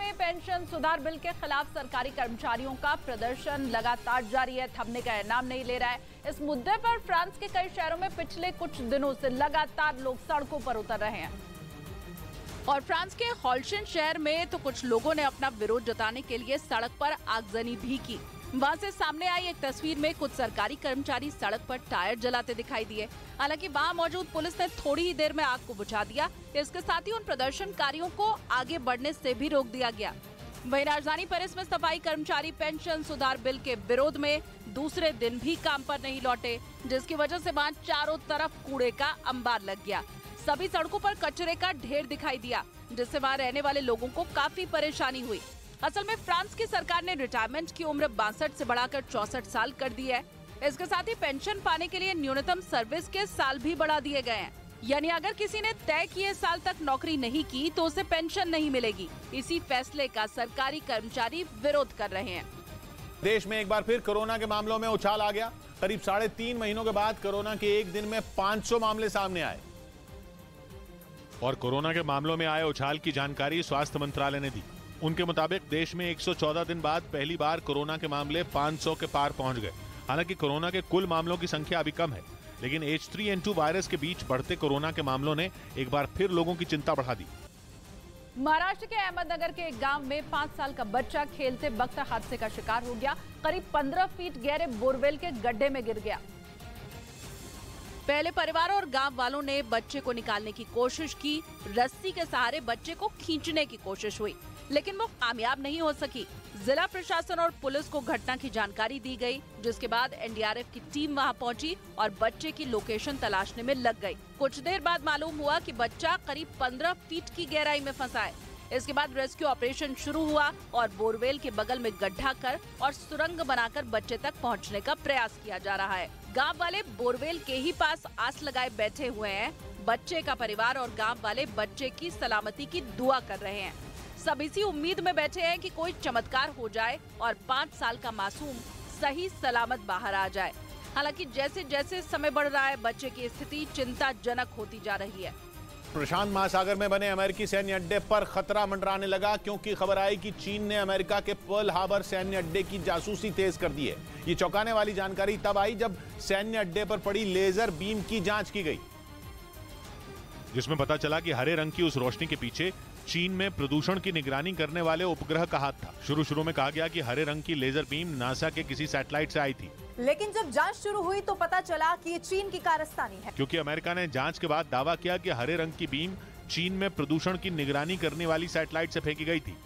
में पेंशन सुधार बिल के खिलाफ सरकारी कर्मचारियों का प्रदर्शन लगातार जारी है, थमने का नाम नहीं ले रहा है। इस मुद्दे पर फ्रांस के कई शहरों में पिछले कुछ दिनों से लगातार लोग सड़कों पर उतर रहे हैं और फ्रांस के हॉल्शन शहर में तो कुछ लोगों ने अपना विरोध जताने के लिए सड़क पर आगजनी भी की। वहां से सामने आई एक तस्वीर में कुछ सरकारी कर्मचारी सड़क पर टायर जलाते दिखाई दिए। हालांकि वहां मौजूद पुलिस ने थोड़ी ही देर में आग को बुझा दिया। इसके साथ ही उन प्रदर्शनकारियों को आगे बढ़ने से भी रोक दिया गया। वहीं राजधानी पेरिस में सफाई कर्मचारी पेंशन सुधार बिल के विरोध में दूसरे दिन भी काम पर नहीं लौटे, जिसकी वजह से वहाँ चारों तरफ कूड़े का अंबार लग गया। सभी सड़कों पर कचरे का ढेर दिखाई दिया, जिससे वहाँ रहने वाले लोगों को काफी परेशानी हुई। असल में फ्रांस की सरकार ने रिटायरमेंट की उम्र 62 से बढ़ाकर 64 साल कर दी है। इसके साथ ही पेंशन पाने के लिए न्यूनतम सर्विस के साल भी बढ़ा दिए गए हैं। यानी अगर किसी ने तय किए साल तक नौकरी नहीं की तो उसे पेंशन नहीं मिलेगी। इसी फैसले का सरकारी कर्मचारी विरोध कर रहे हैं। देश में एक बार फिर कोरोना के मामलों में उछाल आ गया। करीब 3.5 महीनों के बाद कोरोना के एक दिन में 500 मामले सामने आए और कोरोना के मामलों में आए उछाल की जानकारी स्वास्थ्य मंत्रालय ने दी। उनके मुताबिक देश में 114 दिन बाद पहली बार कोरोना के मामले 500 के पार पहुंच गए। हालांकि कोरोना के कुल मामलों की संख्या अभी कम है, लेकिन H3N2 वायरस के बीच बढ़ते कोरोना के मामलों ने एक बार फिर लोगों की चिंता बढ़ा दी। महाराष्ट्र के अहमदनगर के एक गांव में 5 साल का बच्चा खेलते वक्त हादसे का शिकार हो गया। करीब 15 फीट गहरे बोरवेल के गड्ढे में गिर गया। पहले परिवार और गांव वालों ने बच्चे को निकालने की कोशिश की। रस्सी के सहारे बच्चे को खींचने की कोशिश हुई, लेकिन वो कामयाब नहीं हो सकी। जिला प्रशासन और पुलिस को घटना की जानकारी दी गई, जिसके बाद एनडीआरएफ की टीम वहां पहुंची और बच्चे की लोकेशन तलाशने में लग गई। कुछ देर बाद मालूम हुआ कि बच्चा करीब 15 फीट की गहराई में फंसा है। इसके बाद रेस्क्यू ऑपरेशन शुरू हुआ और बोरवेल के बगल में गड्ढा कर और सुरंग बनाकर बच्चे तक पहुंचने का प्रयास किया जा रहा है। गांव वाले बोरवेल के ही पास आस लगाए बैठे हुए हैं। बच्चे का परिवार और गांव वाले बच्चे की सलामती की दुआ कर रहे हैं। सब इसी उम्मीद में बैठे हैं कि कोई चमत्कार हो जाए और 5 साल का मासूम सही सलामत बाहर आ जाए। हालांकि जैसे जैसे समय बढ़ रहा है, बच्चे की स्थिति चिंताजनक होती जा रही है। प्रशांत महासागर में बने अमेरिकी सैन्य अड्डे पर खतरा मंडराने लगा, क्योंकि खबर आई कि चीन ने अमेरिका के पर्ल हार्बर सैन्य अड्डे की जासूसी तेज कर दी है। ये चौंकाने वाली जानकारी तब आई जब सैन्य अड्डे पर पड़ी लेजर बीम की जांच की गई, जिसमें पता चला कि हरे रंग की उस रोशनी के पीछे चीन में प्रदूषण की निगरानी करने वाले उपग्रह का हाथ था। शुरू में कहा गया कि हरे रंग की लेजर बीम नासा के किसी सैटेलाइट से आई थी, लेकिन जब जांच शुरू हुई तो पता चला कि ये चीन की कारस्तानी है। क्योंकि अमेरिका ने जांच के बाद दावा किया कि हरे रंग की बीम चीन में प्रदूषण की निगरानी करने वाली सैटेलाइट से फेंकी गई थी।